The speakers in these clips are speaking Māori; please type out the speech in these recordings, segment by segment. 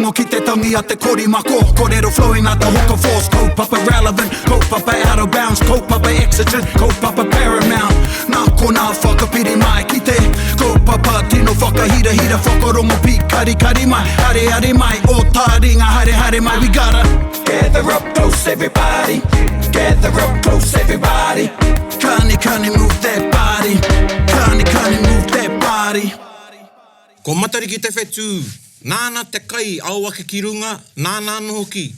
rongo ki te tangi a te korimako. Kōrero flowing out the hooker force. Kaupapa relevant, kaupapa out of bounds, kaupapa exigent, kaupapa paramount. Nā kona whakapiri mai ki te kaupapa tino whakahira hira whakarongo pi kari kari mai. Hare hare mai, o Taringa hare hare mai. We gotta gather up close everybody. Gather up close everybody. Kani move that body. Kani move that body. Ko matari ki te whetū, nāna te kai auake ki runga, nāna anō hoki.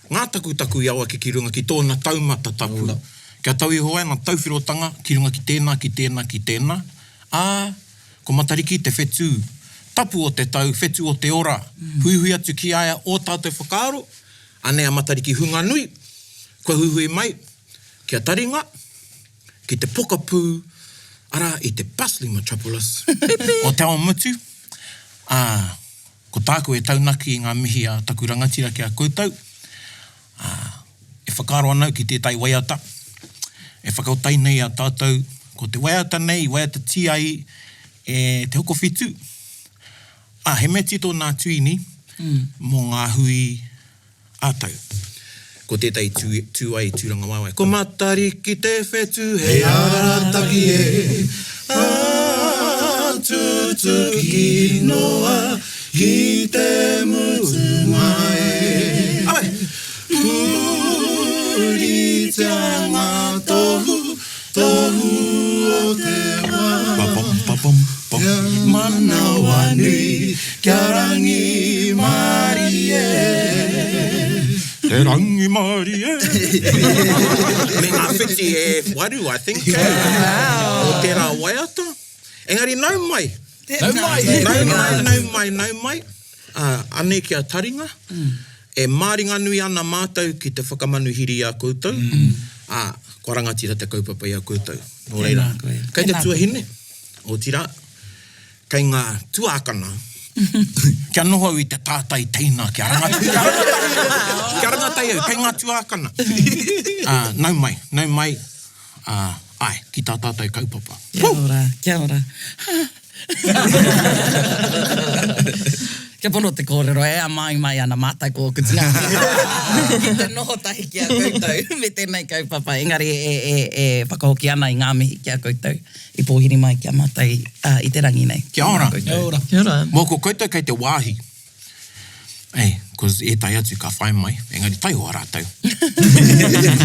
Ngā taku i auake ki runga ki tōna taumata tapu. Kia tau i hoa ngā tauwhirotanga ki runga ki tēnā, ki tēnā, ki tēnā. Ko matari ki te whetū, tapu o te tau, whetū o te ora. Huihui atu ki aia o tātou whakaaro. Anea matari ki hunga nui. Ko huihui mai, kia Taringa, ki te pokapū, ara i te bustling metropolis. O te awa mutu, ko tāku e taunaki i ngā mihi a taku rangatira ki a koutou. E whakaaro anau ki tētai waiata. E whakautai nei a tātou, ko te waiata nei, waiata tiai, e te hoko whitu. He me tito nā tuini, mō ngā hui ātau. Ko tētai tūai tūranga waiwai. Ko matari ki te whetū, hei arataki e. Tutu ki noa, ki te mutu mai. Awe! Puri te anga tohu, tohu o te wā. Manawa nui, kia rangi Māori e. Te rangi Māori e. Me ngā whiti e waru, I think. O tērā waiata. Engari, nau mai. Nau mai. Ane kia Taringa. E māringa nui ana mātou ki te whakamanuhiri a koutou. Ko rangatira te kaupapa i a koutou. Nō reira. Kei te tuahine. O tira. Kei ngā tuākana. Kia noho i te tātai teina, kia rangatai. Kia rangatai au, kei ngā tuākana. Nau mai. Ai, ki tā tātai kaupapa. Kia ora. Kia pono te kōrero, a mai ana mātai ko kutina. Ki te noho tahi ki a koutou, me tēnei kaupapa. Engari e whakahoki ana i ngā mihi ki a koutou. I pōhiri mai ki a mātai i te rangi nei. Kia ora. Kia ora. Mō ko koutou kei te wāhi. Cause e tai atu ka whai mai. Engari, tai hoa rātau.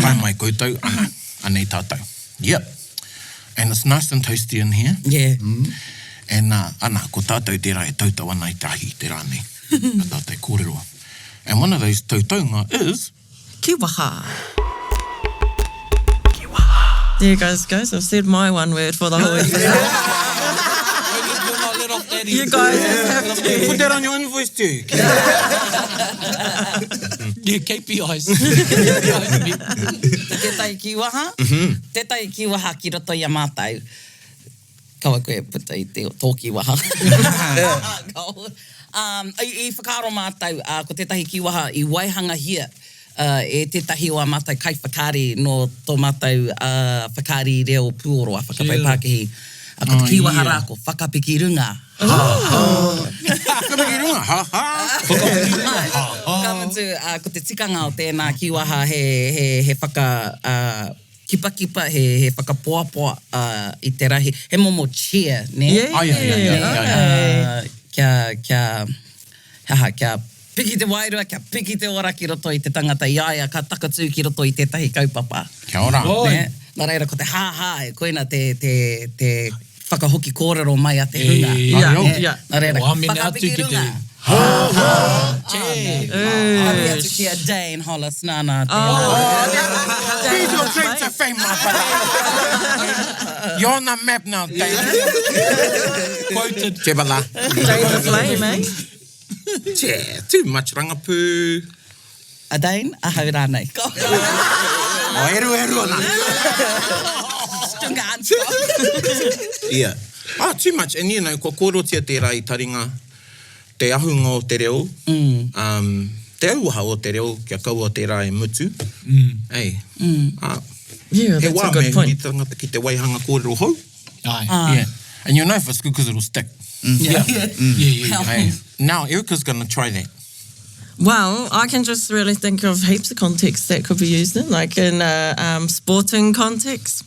Whai mai koutou, anei tātou. Yep. And it's nice and toasty in here. Yeah. And ana, ko tātou tērā e tautau ana i tahi, tērā nei. A tātou kōrero. And one of those tautaunga is... Kiwaha. There you guys. I've said my one word for the whole You guys have to. Put that on your invoice too. Yeah, KPIs. Tētai kiwaha. Tētai kiwaha ki roto i a mātou. Kaua koe puta i te tōki waha. I whakaaro mātou, ko tētahi kiwaha i waihanga hia, e tētahi o a mātou kai whakari no tō mātou whakari reo puoroa, whakapai Pākehī. Ko te kiwaha rāko, whakapiki runga. Whakapiki runga, Kamutu, ko te tikanga o tēnā kiwaha he whaka... Kipa, he whakapoapoa i te rahi. He momo cheer, ne? Yeah. Kia piki te wairua, kia piki te ora ki roto i te tangata iaia, ka takatū ki roto i tētahi kaupapa. Kia ora. Nā reira, ko te e koina te whakahoki kōrero mai a te hunga. Nā reira, whakapiki runga. Kawi atu ki a Dane Hollis, nāna. These your dreams of fame, my brother. You're on the map now, Dane. Quoted. Chebala. Jade the flame, eh? Yeah, too much rangapū. A Dane, a hau rānei. Eru ana. Stunga answer. Yeah. Too much. And you know, ko kōrotia tērā i Taringa. Te ahunga o te reo, te auaha o te reo, kia kaua tērā e mutu. Yeah, that's a good point. He wā me ki te waihanga kōrero hou. Yeah. And you know if it's good because it'll stick. Yeah. Now, Erica's going to try that. Well, I can just really think of heaps of contexts that could be used in, like in a sporting context.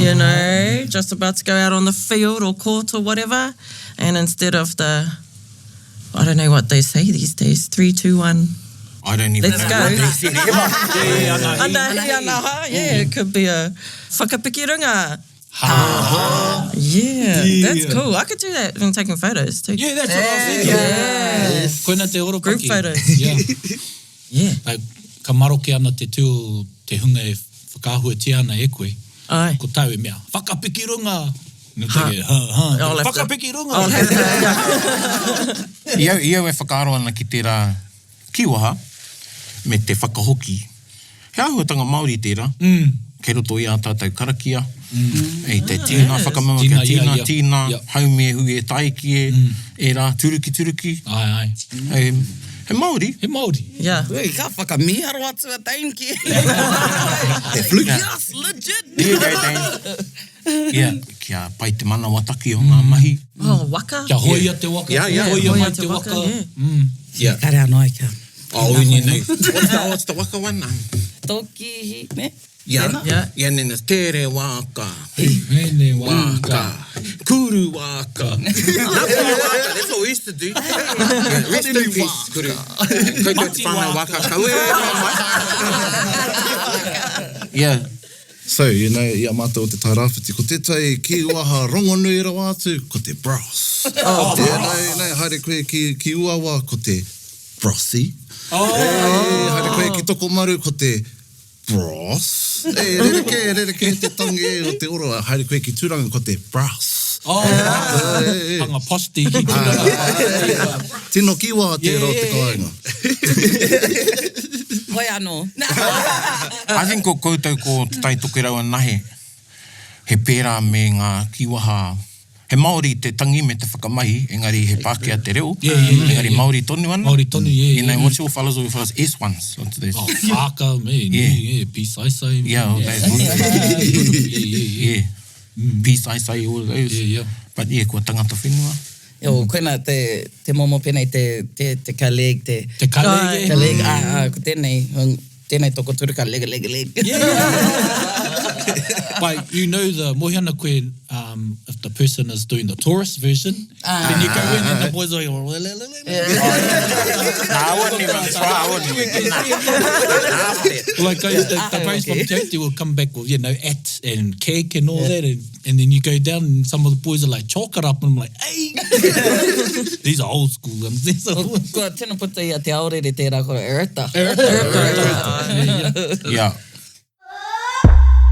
You know, just about to go out on the field or court or whatever, and instead of the, I don't know what they say these days, 3, 2, 1. I don't even Let's know go. what they said. Yeah, it could be a whakapiki runga. Yeah, that's cool. I could do that when taking photos too. Yeah, that's what I was thinking. Yeah. Koina te oropaki. Group photos. Yeah. Yeah. Like, ka maroke ana te tū, te hunga e whakahua te ana e koe. Ai. Ko tau e mea, whakapiki runga. No te ke, I'll have to- whakapiki runga. I'll have to, Iau e whakaaro ana ki te rā kiwaha me te whakahoki. He ahuatanga Māori tērā. Kei roto i a tātou karakia. Ei te tīna, whakamama kia tīna, tīna, haume hui e taiki e rā, turuki. Ai. He Māori. He Māori. Yeah. Ui, ka whakamiharo atu a tainki. He fluke. Yes, legit. Here you go, Dane. Yeah, kia pai te mana wataki o ngā mahi. Oh, waka. Kia hoia te waka. Yeah. Hoia mai te waka. Yeah. Kare anō kia. Oh, we need what's the waka one? Toki, ne? Yeah. Yeah. Yeah, and then there's tere waka. Hene Waka. Kuru waka. Nā kuru waka, that's what we used to do. Yeah, rest in peace, kuru. Koutou te whānau waka. Yeah. So, you know, ia mātou o te tairāwhiti, ko tētai ki uaha rongo nui rawa atu, ko te bros. Nei, haere koe ki uawa, ko te brossy. Haere koe ki toko maru, ko te bros. Rereke te tangi o te oro, haere koe ki tūranga, ko te brass. Hanga posti ki tūranga. Tino kiwa te ro te kāinga. Hoi anō. I think ko koutou ko tai toke rau nahe, he pērā me ngā kiwaha, he Māori te tangi me te whakamahi, engari he Pākehā te reo, engari Māori tonu ana. Māori tonu, yeah. You know, what's your fellas or your fellas S1s? Onto those. Oh, haka, man. Yeah. Peace, I say. Yeah, all those. Yeah. Peace, I say, all those. Yeah. But yeah, kua tangata whenua. Yo, koina te momo penei te kaleg, te Te kaleg, ko tēnei toko turu ka leg. But you know the mohiana koe, if the person is doing the tourist version, then you go in and the boys are like, I wouldn't even try, like the guys from Te will come back with, you know, at and cake and all that, and then you go down and some of the boys are like, chalk it up, and I'm like, hey! These are old school ones. Kua tēnā puta ia te aorere tērā ko erita. Yeah.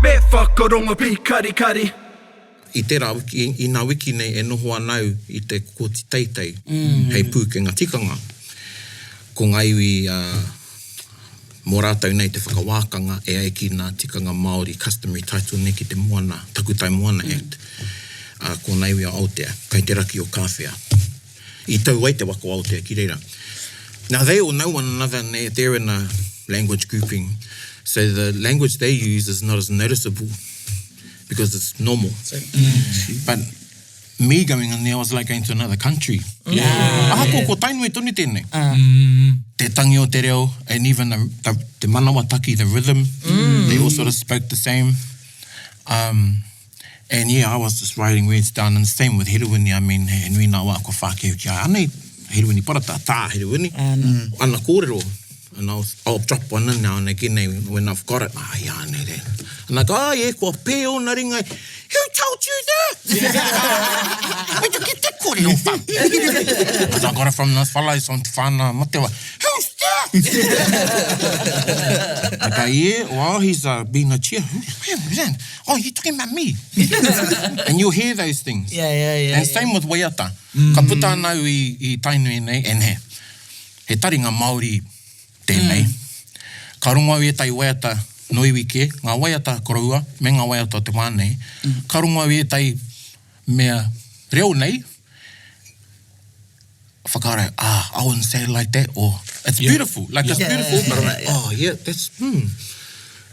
Me whakaronga pi kari. I tērā wiki, i nā wiki nei e noho anau i te kōti teitei, hei pūkenga tikanga. Ko ngai iwi mō rātou nei te whakawākanga e ai ki nā tikanga Māori customary title nei ki te Moana, Takutai Moana Act. Ko ngai iwi a Aotea, kai te raki o kāwhea. I tau ai te wako Aotea ki reira. Now they all know one another and they're in a language grouping. So the language they use is not as noticeable because it's normal. But me going in there was like going to another country. Aha ko tainui tonu tēnei. Te tangi o te reo, and even the manawataki, the rhythm, they all sort of spoke the same. And yeah, I was just writing words down, and same with Herewini. I mean, he nui nā wā ko whākeo ki a anei, Herewini parata, tā Herewini. Ana kōrero. And I'll drop one in now and again when I've got it. Yeah, I know that. And I go, yeah, kua pē o nā ringa. Who told you that? Where'd you get that kōrero from? Because I got it from those fellows on Te Whānau Matewa. Who's that? I go, yeah, well, he's been a chair. Who's that? Oh, you're talking about me. And you'll hear those things. Yeah. And same with waiata. Ka puta anau I tainui nei, and he taringa Māori tēnei. Ka rongo au e tai waiata no iwi ke, ngā waiata koraua, me ngā waiata o te wānei. Ka rongo au e tai mea reo nei, whakaaro, I wouldn't say it like that, or it's beautiful, like it's beautiful, but I'm like, oh yeah, that's,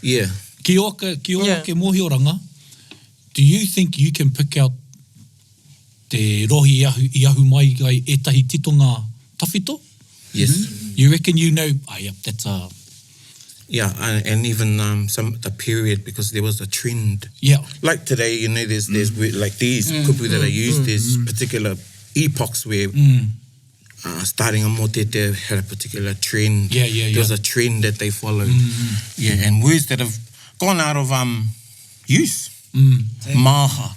yeah. Ki oka ke mohioranga, do you think you can pick out te rohi I ahu mai gai etahi titonga tawhito? Yes. You reckon you know, yep, that's a... Yeah, and even the period, because there was a trend. Yeah. Like today, you know, there's like these kupu that are used, there's particular epochs where starting a motete had a particular trend. Yeah. There was a trend that they followed. Yeah, and words that have gone out of use. Maha.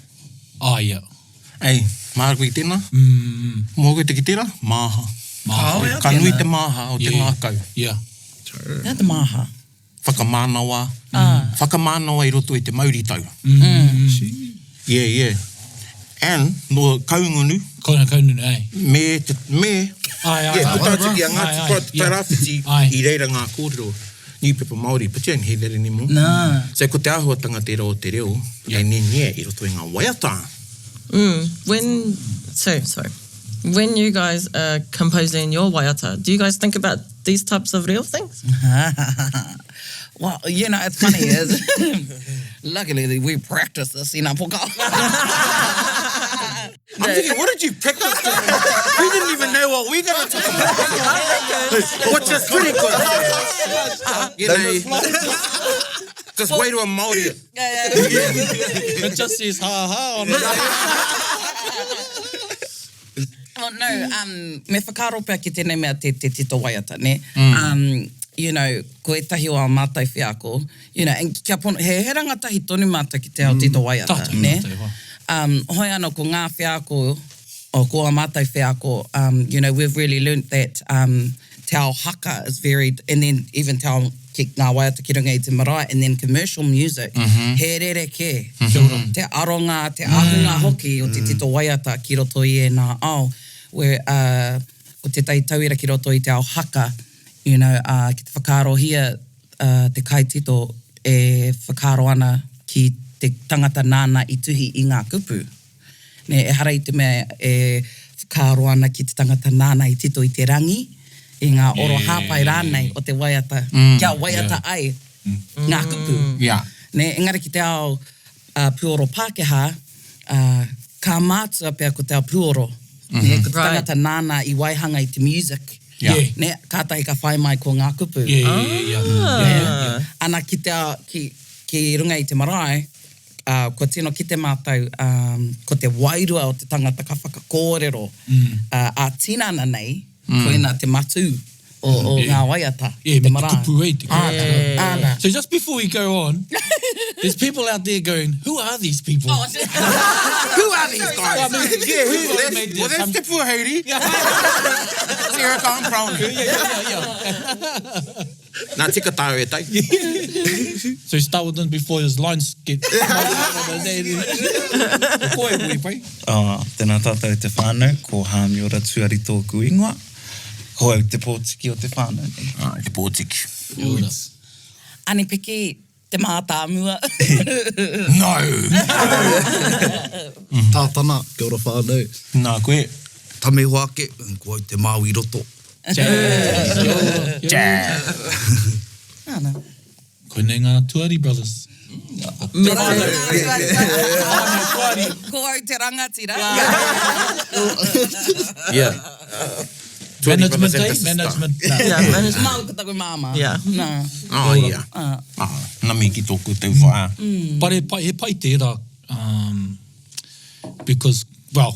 Yeah. Ei, maha koe tēnā. Mō koe te ki tērā, maha. Maha. Ka nui te maha o te ngākau. Yeah. Nā te maha. Whakamānawa. Whakamānawa I roto I te Māori tau. Yeah. And no kaungunu. Kaungunu, eh? Me. Putautiki a ngā tai rāwhiti I reira ngā kōrero. Ni pepa Māori, but you ain't hear that anymore. No. So ko te āhuatanga te reo te reo, I nenia I roto I ngā waiata. When you guys are composing your waiata, do you guys think about these types of real things? Well, you know, it's funny. Luckily, we practice this in our poka. I'm thinking, what did you practice? We didn't even know what we're going to talk about. Which is pretty good. You know, just wait to a Māori. It just says ha on it. Oh, no, me whakaro pia ki tēnei mea te tito waiata, ne? You know, ko etahi o a mātai whiako, you know, and kia pono, he rangatahi tonu mātai ki te ao tito waiata, ne? Hoi anō ko ngā whiako, o ko a mātai whiako, you know, we've really learnt that te ao haka is varied, and then even te ao ki ngā waiata ki runga I te marae, and then commercial music, he rere ke, te aronga, te ahunga hoki o te tito waiata ki roto I nā ao, where ko te tai tauira ki roto I te ao haka, you know, ki te whakarohia te kaitito e whakaro ana ki te tangata nāna I tuhi I ngā kupu. Ne, e hara I te mea e whakaro ana ki te tangata nāna I tito I te rangi, I ngā oro hāpai rānei o te waiata, kia waiata ai, ngā kupu. Ne, engari ki te ao puoro Pākehā, ka mātua pia ko te ao puoro, ne, ko te tangata nāna I waihanga I te music, ne, kātahi ka whai mai ko ngā kupu. Ana ki te ao, ki runga I te marae, ko tino ki te mātau, ko te wairua o te tangata ka whakakōrero, a tinana nei, koina te matu o ngā waiata. Yeah, te me marae. te kupu e te kupu. Ana. So just before we go on, there's people out there going, who are these people? Oh, Who are these guys? I mean, Yeah, who? made Well, this. that's the Puahiri. Sarah Khan Brown. Nā tika tāu e tai. So start with them before his lines get... Koe hui pai. Tēnā tātou te whānau, ko Hāmiora Tuari tōku ingoa. Ko au te pōtiki o te whānau. Te pōtiki. Ani Piki, te mātāmua. No! Tātana, kia ora whānau. Nā koe. Tame wāke, ko au te Māui roto. Ana. Koe ngā Tuari brothers. Ko au te rangatira. Yeah. Management, eh? Management. Management. Mau ka taku māma. Yeah. Nā. Oh, yeah. Nā mi ki tōku tau whaa. But he pai tērā, because, well,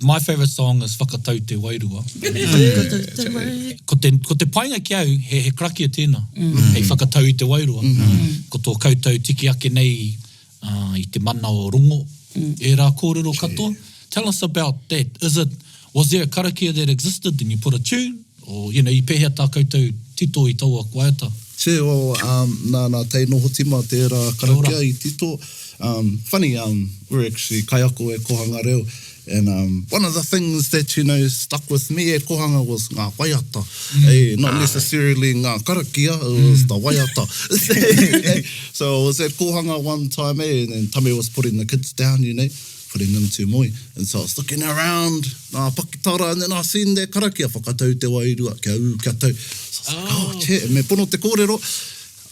my favourite song is Whakatau Te Wairua. Ko te painga ki au, he krakia tēnā. Hei whakatau Te Wairua. Ko tō koutou tiki ake nei I te mana o rongo. E rā kōrero katoa. Tell us about that. Was there a karakia that existed and you put a tune? Or, you know, I pēhea tā koutou tito I taua waiata? Te o, nā tei noho tima tērā karakia I tito. Funny, we're actually kaiako e kohanga reo. And one of the things that, you know, stuck with me e kohanga was ngā waiata. Not necessarily ngā karakia, it was the waiata. So I was at kohanga one time, and then Tame was putting the kids down, you know, putting them to moi. And so I was looking around, ngā pakitara, and then I seen that karakia, whakatau te wairua, kia u, kia tau. So I was like, oh, shit, me pono te kōrero.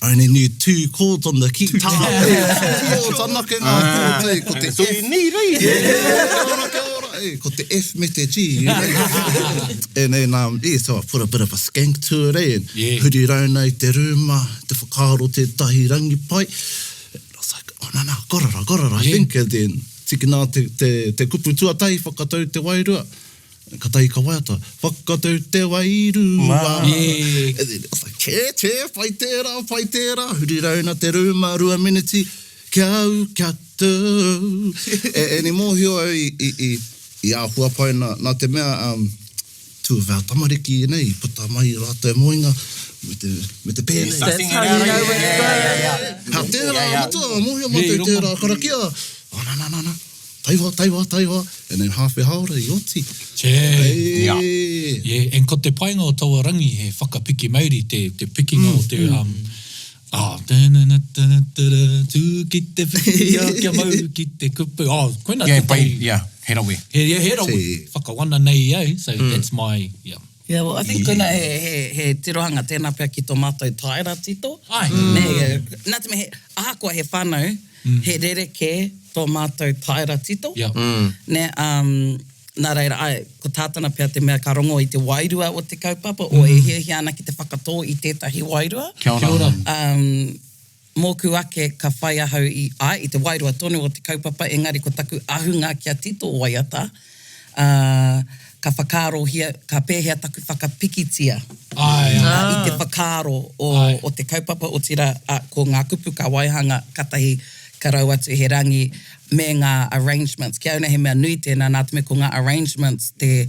I only knew 2 chords on the guitar. 2 chords, anake ngā chords, ko te So you need, right? Kia ora, kia ora. ko te F me te G. You know? And then, so I put a bit of a skank to it, and huri rauna I te rūma, te whakaaro te tahi rangi pai. And I was like, oh, no, korara, I think. And then, tiki nā te kupu tuatai, whakatau te wairua. Katai ka waiata, whakatau te wairua. And then I was like, whai tērā, huri rauna te rūma, rua miniti, kia au, kia tau. E ni mōhio au i āhua pai nā te mea, two of our tamariki nei, puta mai rātou moinga, me te pēnei. That's how you know it's good. Hā tērā, matua, mōhio mātou tērā, karakia. Oh, na. Taiwa. And then hawhi haora I oti. And ko te painga o Tawarangi, he whakapiki Māori, te pikinga o te... tū ki te whia, kia mau ki te kupu. Koina te pai. He rawe. He rawe. Whakawana nei au, so that's my... Yeah, well, I think koina he tirohanga tēnā pia ki tō mātou taira tito. Ai. Nā te me ahakoa he whānau, he rereke tō mātou taira tito. Ne, nā reira, ko tātana pia te mea ka rongo I te wairua o te kaupapa, o e hia ana ki te whakatō I tētahi wairua. Kia ora. Mōku ake ka whai ahau I te wairua tonu o te kaupapa, engari ko taku ahunga kia tito o waiata. Ka whakaaro hia, ka pēhea taku whakapikitia. I te whakaaro o te kaupapa o tira ko ngā kupu ka waihanga katahi ka rau atu he rangi me ngā arrangements. Kia una he mea nui tēnā nā te me ko ngā arrangements te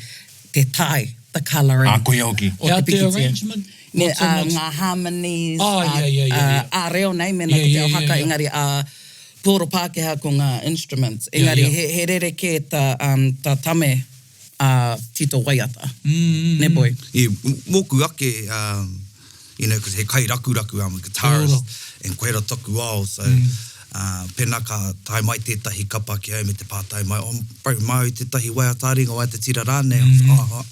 tai, the colouring. Koe auki. O te arrangement? Ne, ngā harmonies. A reo nei mena ko te o haka, engari pōro Pākehā ko ngā instruments. Engari he rereke ta tame tito waiata. Ne boi. Moku ake, because he kai raku, I'm a guitarist, and koera toku ao, so pena ka tai mai tētahi kapa ki au me te pātai mai, mai tētahi waiata ringa wai te tira rāne,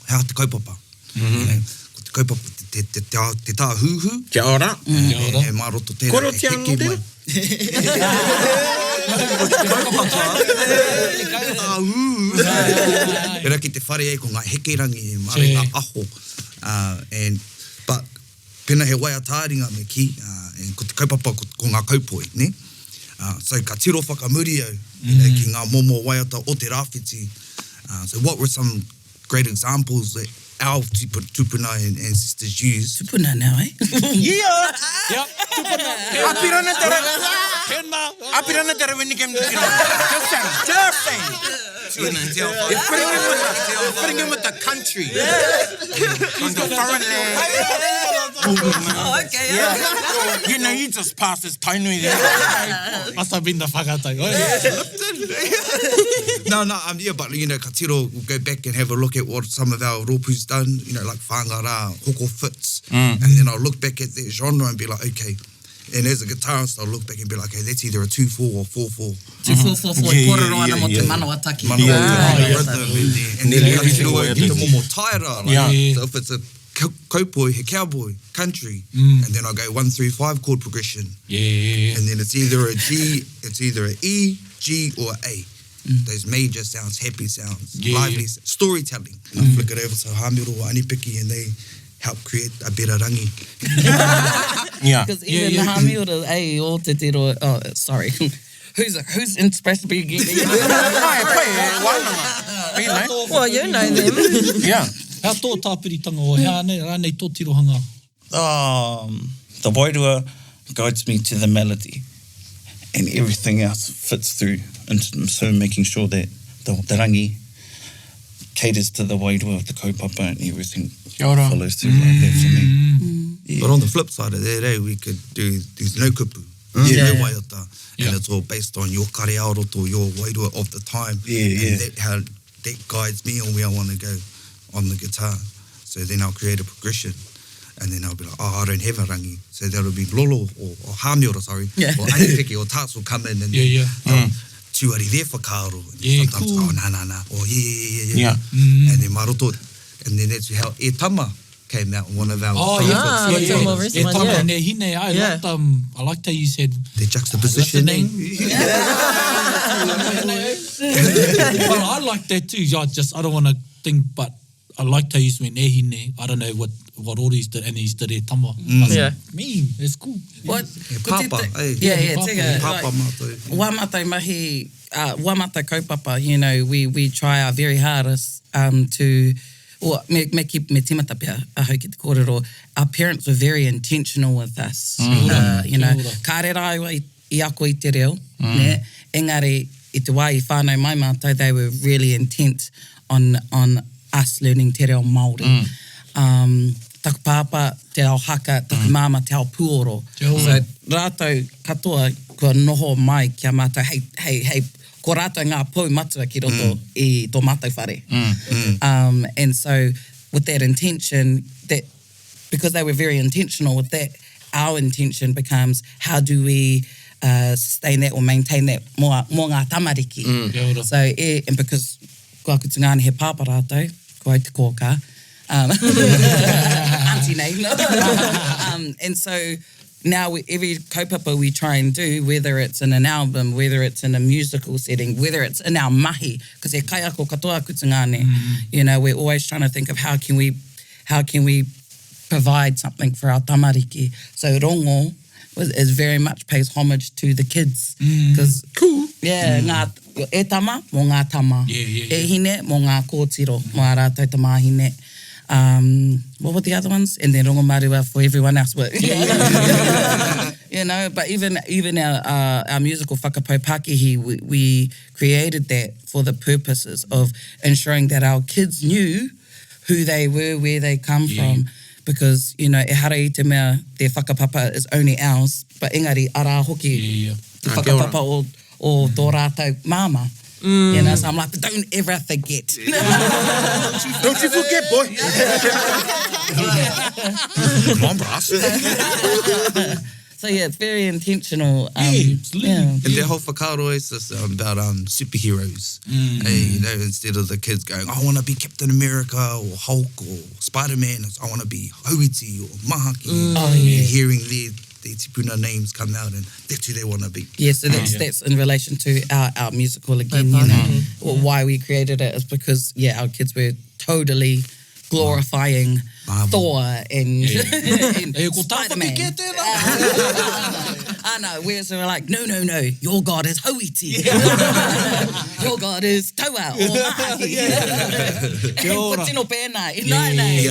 hea te kaupapa. Ko te kaupapa, te tā hūhu. Kia ora. E maroto tēnā. Koro te anō tēnā? Era ki te whare e ko ngā hekerangi, mare ngā aho. But pena he waiata ringa me ki, and ko te kaupapa ko ngā kaupoi, ne? So ka tiro whakamuri au, ki ngā momo waiata o te rāwhiti. So what were some great examples that our tupuna and ancestors used? Tupuna now, eh? Yeah, tupuna. Apirana tera when you came to just saying. You're putting him with the country. On the foreign land. Okay. Yeah. You know, you just passed this tainui there. Must have been the whakatai. No, but, ka tiro, we'll go back and have a look at what some of our ropu's done, like whangara, hoko fits. And then I'll look back at that genre and be like, okay. And as a guitarist, I'll look back and be like, okay, that's either a 2/4 or 4/4. 2/4, kōrero ana mo te manawa taki. And then ka tiro ki te momo taira. So if it's a kaupoi, he cowboy, country, and then I go 1 through 5 chord progression. And then it's either a G, it's either a E, G, or A. Those major sounds, happy sounds, lively storytelling. And I flick it over to Hāmiro or Ani Piki, and they help create a better rangi. Because even the Hāmiro, o te tiro, sorry. Who's supposed to be getting it? Well, you know them. Yeah. Hea tō tāpiritanga o hea nei, rānei tō tirohanga? The wairua guides me to the melody, and everything else fits through. And so making sure that the rangi caters to the wairua of the kaupapa and everything follows through like that for me. But on the flip side of that, we could do these no kupu, no waiata, and it's all based on your kare aoroto, your wairua of the time. And that guides me on where I want to go on the guitar. So then I'll create a progression. And then I'll be like, I don't have a rangi. So that'll be lolo or hāmiora, sorry. Or Ani Piki or Tats will come in and tuari there for karo. Sometimes, cool. na. Or yeah. And then maroto. And then that's how e tama came out, one of our that's a more recent one, yeah. Ne hine, I liked how you said the juxtapositioning. Well, I like that too. I don't want to think, but I liked how you said ne hine. I don't know what all these did, and he's did it tama. Mean, it's cool. What? Papa, Papa mātou. Wā mātou mahi, wā mātou kaupapa, you know, we try our very hardest to, me timata pia ahau ki te kōrero, our parents were very intentional with us. You know, ka rera iwa I ako I te reo, ne? Engari, I te wā I whānau mai mātou, they were really intent on us learning te reo Māori. Taku pāpa, te ao haka, taku māma, te ao puoro. So, rātou katoa, kua noho mai kia mātou, hei, ko rātou ngā pou matua ki roto I tō mātou whare. And so, with that intention, that because they were very intentional with that, our intention becomes, how do we sustain that or maintain that mō ngā tamariki? So, and because kua kutu he pāpa rātou, kua te kōka, auntie name. And so now every kaupapa we try and do, whether it's in an album, whether it's in a musical setting, whether it's in our mahi, because e kai ako katoa kutungane, you know, we're always trying to think of how can we provide something for our tamariki. So rongo is very much pays homage to the kids. Because ngā e tama, mō ngā tama. E hine, mō ngā kōtiro, mō a rātou ta māhine. What were the other ones? And then rongo marua for everyone else. You know, but even our musical whakapau Pākehī, we created that for the purposes of ensuring that our kids knew who they were, where they come from. Because, you know, e hara I te mea, their whakapapa is only ours, but engari, ara hoki, te whakapapa o tō rātou māma. You know, so I'm like, don't ever forget. Don't you forget, boy. Come on, brass. So yeah, it's very intentional. Absolutely. And their whole whakaaro is about superheroes. You know, instead of the kids going, I want to be Captain America or Hulk or Spider-Man, I want to be Hauiti or Mahaki. And hearing their tipuna names come out, and that's who they want to be. Yeah, so that's in relation to our musical again, you know. Why we created it is because, our kids were totally glorifying Thor and Spider-Man. I know, whereas they were like, no, your God is Hauiti. Your God is Taua or Mahaki. Ko tino pēnā I nainei.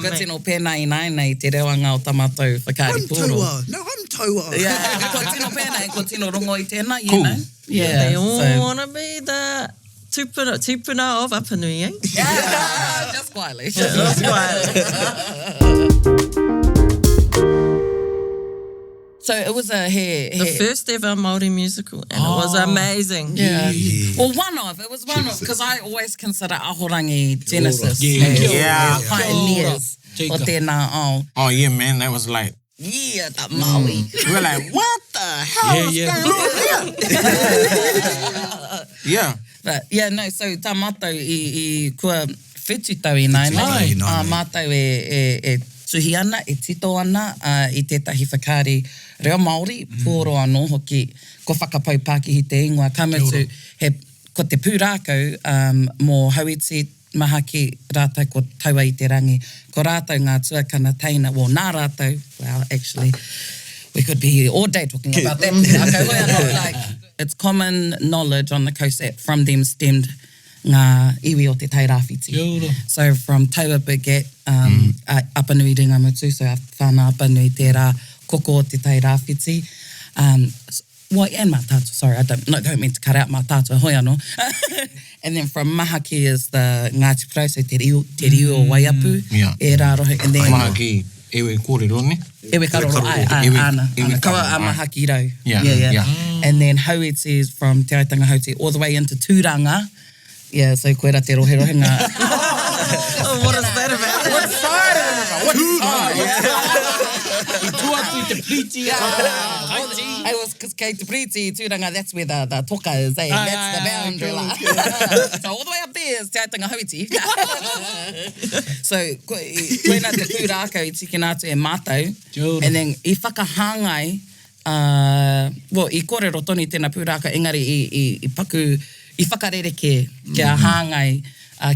Ko tino pēnā I nainei te rewanga o tamatou whakaari pōro. I'm Taua. No, I'm Taua. Yeah, ko tino pēnā, ko tino rongo I tēnā, you know. Yeah, they all want to be the tupuna of Apanui, eh? Yeah, just quietly. So it was the first ever Māori musical, and it was amazing. Yeah. Well, it was one of, because I always consider Ahorangi Genesis pioneers o tēnā ao. Oh, yeah, man, that was like... Yeah, that Maui. We're like, what the hell is going on here? Yeah. But so tā mātou I kua whetū tau I nainei. Mātou e tuhi ana, e tito ana I tētahi whakaari reo Māori, pōro anō hoki ko whakapau Pākehī te ingoa kamutu, ko te pūrākau mō Hauiti mahaki rātou ko taua I te rangi. Ko rātou ngā tuakana teina, nā rātou, well, actually, we could be here all day talking about that. Like, it's common knowledge on the coast that from them stemmed ngā iwi o te tairawhiti. So from Taua Biget, Apanui Ringa Mutu, so whānau Apanui tērā, koko o te tairawhiti. And mātātua, sorry, I don't mean to cut out mātātua, hoi anō. And then from Mahaki is the Ngāti Prau, so te riu o Waiapu. E raro, and then... Mahaki, ewe kōrero ne? Ewe karoro, ana. Kaua a Mahaki rau. Yeah. And then Hauiti is from Te Aitanga Hauiti all the way into Tūranga. Yeah, so koe ra te roherohenga. What is that about? What side? What side? Te priti. I was because kei te priti tūranga, that's where the toka is, eh? That's the boundary. So all the way up there is Te Aitanga Hauiti. So koina te pūrākau I tiki nātu e mātou. And then I whakahāngai, well, I kōrero toni tēnā pūrākau, engari I paku, I whakarereke kia hāngai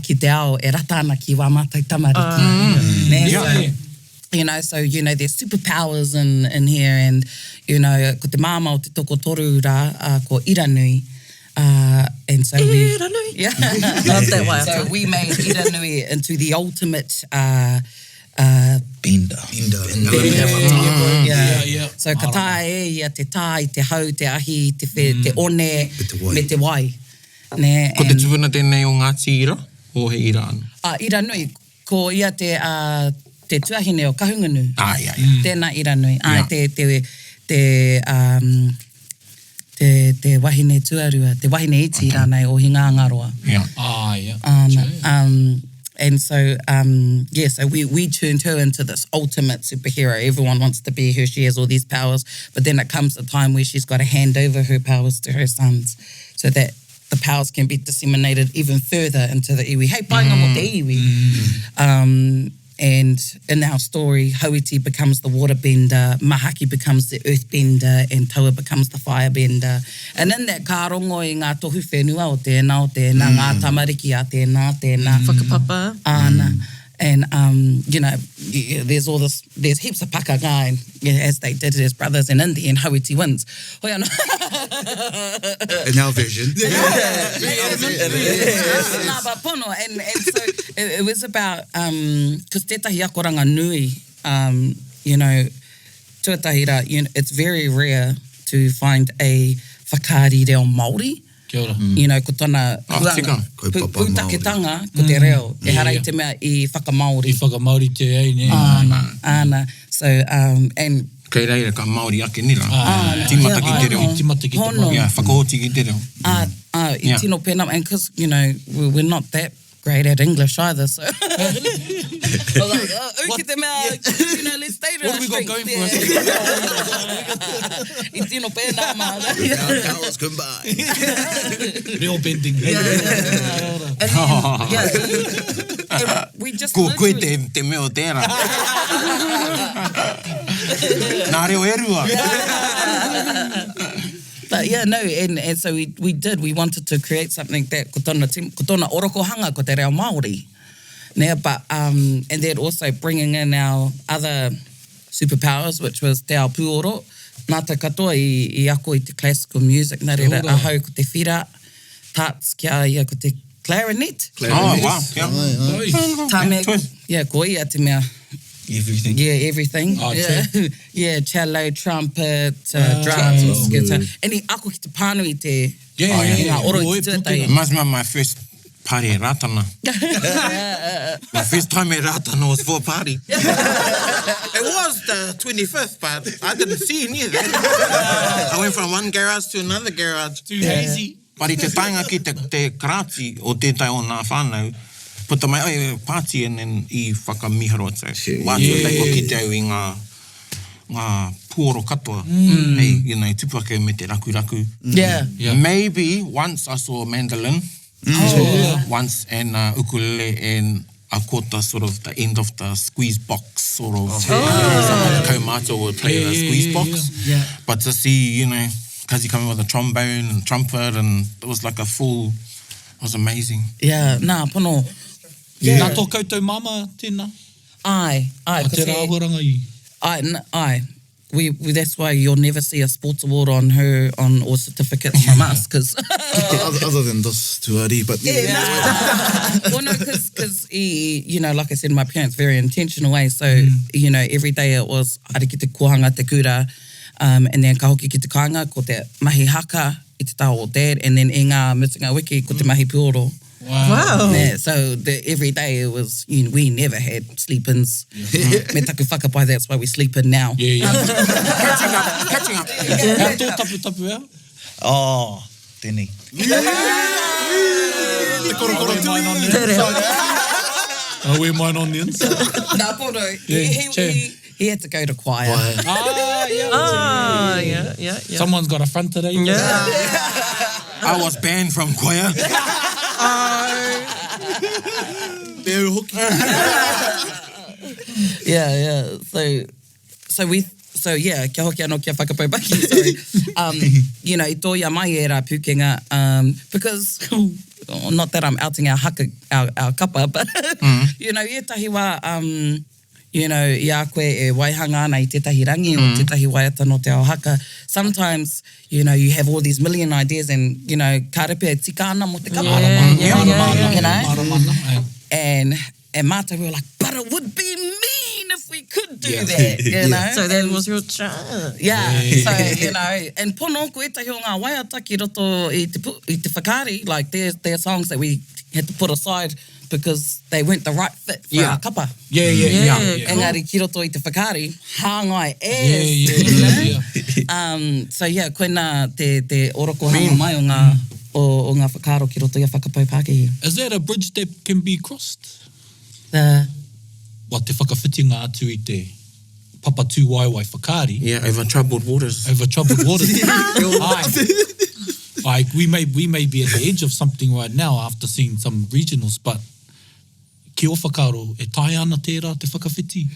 ki te ao e rata ana ki wā mātai tamariki. You know, so, you know, there's superpowers in here and, you know, ko te māma o te toko toru rā, ko Iranui. And so we... Iranui. Yeah. Love that one. So we made Iranui into the ultimate... Bender. Yeah. So ka tae ia te tai, te hau, te ahi, te whe, te one, me te wai. Ne, Ko te tūwina tēnei o Ngāti Ira, o he ira anu? Iranui, ko ia te tuahine o Kahungunu. Ia. Tēnā Iranui. Te wahine tuarua, te wahine iti rānei o hi ngāngaroa. And so, so we turned her into this ultimate superhero. Everyone wants to be her. She has all these powers. But then it comes a time where she's got to hand over her powers to her sons so that the powers can be disseminated even further into the iwi. Hei, painga mo te iwi. And in our story, Hauiti becomes the water bender, Mahaki becomes the earth bender, and Taua becomes the fire bender. And in that, ka rongo I ngā tohu whenua o tēnā, ngā tamariki a tēnā. Whakapapa. Ana. And, you know, there's all this, there's heaps of paka guy, as they did as brothers, and in the end, Hauiti wins. In our version. Nā, but pono, and so it was about, because tētahi akoranga nui, you know, tuatahira, you know, it's very rare to find a whakaari reo Māori. Kia ora. You know, ko tōna pūtaketanga, ko te reo, e harai te mea I whakamaori. I whakamaori te ei, ne. Ana. So, and... Kei reira ka Māori ake nira. Timata ki te reo. Timata ki te reo. Yeah, whakahoti ki te reo. I tino pēnā, and because, you know, we're not that great at English either, so... I was like, ki te mea, you know, let's stay to What have we got going for us? I tino pēnā, mā. Cows combine. Reo bending. We just Ko koe literally... te meo tērā. Nā reo e rua. But yeah, no, and so we did. We wanted to create something that ko tōna orokohanga ko te reo Māori. But and then also bringing in our other superpowers, which was te ao pūoro. Nā te katoa I ako I te classical music. Nā reira ahau ko te whira, tats kia ia ko te clarinet. Oh, wow. Tāme, yeah, ko ia te mea. Everything. Yeah, everything. Oh, yeah, cello, trumpet, drums, guitar. And I ako ki te pānu I te ngā oro I te tuatai. Must be my first party at Ratana. My first time at Ratana was for a party. It was the 25th, but I didn't see any of that. I went from one garage to another garage. Too hazy. But I te tainga ki te karachi o tētai o nā whānau, puta mai ai party and then I whakamiharo atu. Wātua teiko ki te au I ngā puoro katoa. Hey, you know, tupake me te raku. Yeah. Maybe once I saw a mandolin, once and ukulele and a kota sort of the end of the squeeze box sort of. Some of the kaumātua would play the squeeze box. Yeah. But to see, you know, Kazi coming with a trombone and trumpet and it was like a full, it was amazing. Yeah, nā, pono. Nā tō koutou mama tēnā? Ai. O te rāhuaranga I. Ai. We that's why you'll never see a sports award on her or certificates from us, because other than this tuari, but well, no, because you know, like I said, my parents very intentional way. So you know, every day it was ari ki te kohanga te kura, and then ka hoki ki te kāinga ko te mahi haka I te tau o dad, and then I ngā mutunga wiki ko te mahi pūoro. Wow. Yeah, so every day it was, you know, we never had sleep-ins. Me taku whakapai, that's why we sleep in now. Yeah. Catching up. Nā tō tapu au? Oh, tēnei. te korokoro mine on the inside. Oh, we're mine on the inside. Nā pono, he had to go to choir. Yeah. Someone's got a front today. I was banned from choir. Yeah. So yeah, kia hoki anō kia whakapaupaki, sorry. You know, I tōia mai e rā pūkenga, because, not that I'm outing our haka, our kapa, but, you know, etahi wā, you know, i a koe e waihanga ana I tētahi rangi o tētahi waiata no te ao haka. Sometimes, you know, you have all these million ideas and, you know, ka repe e tika ana mo te kapa. You know? And mātou were like, but it would be mean if we could do that, you know? So that was your chance. Yeah, so, you know, and pono ko etahi o ngā waiata ki roto I te whakaari, like, there are songs that we had to put aside because they weren't the right fit for our kapa. Engari ki roto I te whakaari, hāngai So yeah, koina te oroko hanga mai o ngā whakaaro ki roto I a whakapaupākehi. Is there a bridge that can be crossed? What te whakawhitinga atu I te papa tū waiwai whakaari. Yeah, over troubled waters. Over troubled waters. Like, we may be at the edge of something right now after seeing some regionals, but ki o whakaaro, e tai ana tērā te whakawhiti?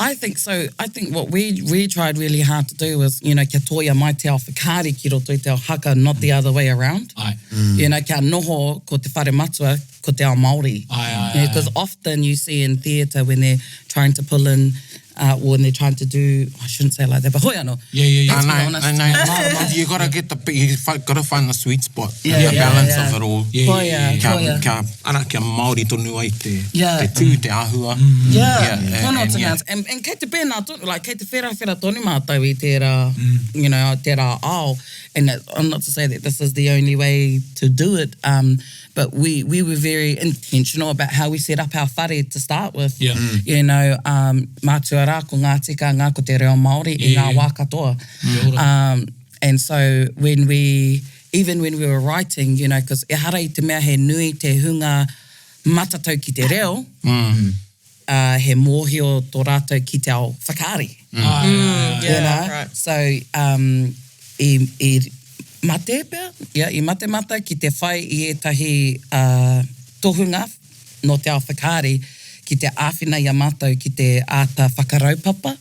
I think so. I think what we tried really hard to do was, you know, kia toia mai te ao whakaari ki roto I te ao haka, not the other way around. You know, kia noho ko te whare matua, ko te ao Māori. Because often you see in theatre when they're trying to pull in, when they're trying to do, I shouldn't say it like that, but hoi anō. I know. You gotta gotta find the sweet spot, the balance of it all. Kia Māori tonu ai te tū, te ahua. And kei te pēnā tonu, like kei te whera tonu mātou I tērā, you know, tērā ao. And I'm not to say that this is the only way to do it, but we were very intentional about how we set up our whare to start with. You know, mātua rā ko ngā tika ngā ko te reo Māori I ngā wā katoa. And so even when we were writing, you know, because e hara I te mea he nui te hunga matatau ki te reo, he mōhio tō rātou ki te ao whakaari. You know? Right. So, I mate pia? I mate ki te whai I etahi tohunga no te ao whakaari ki te āwhina I a mātou ki te āta whakaraupapa.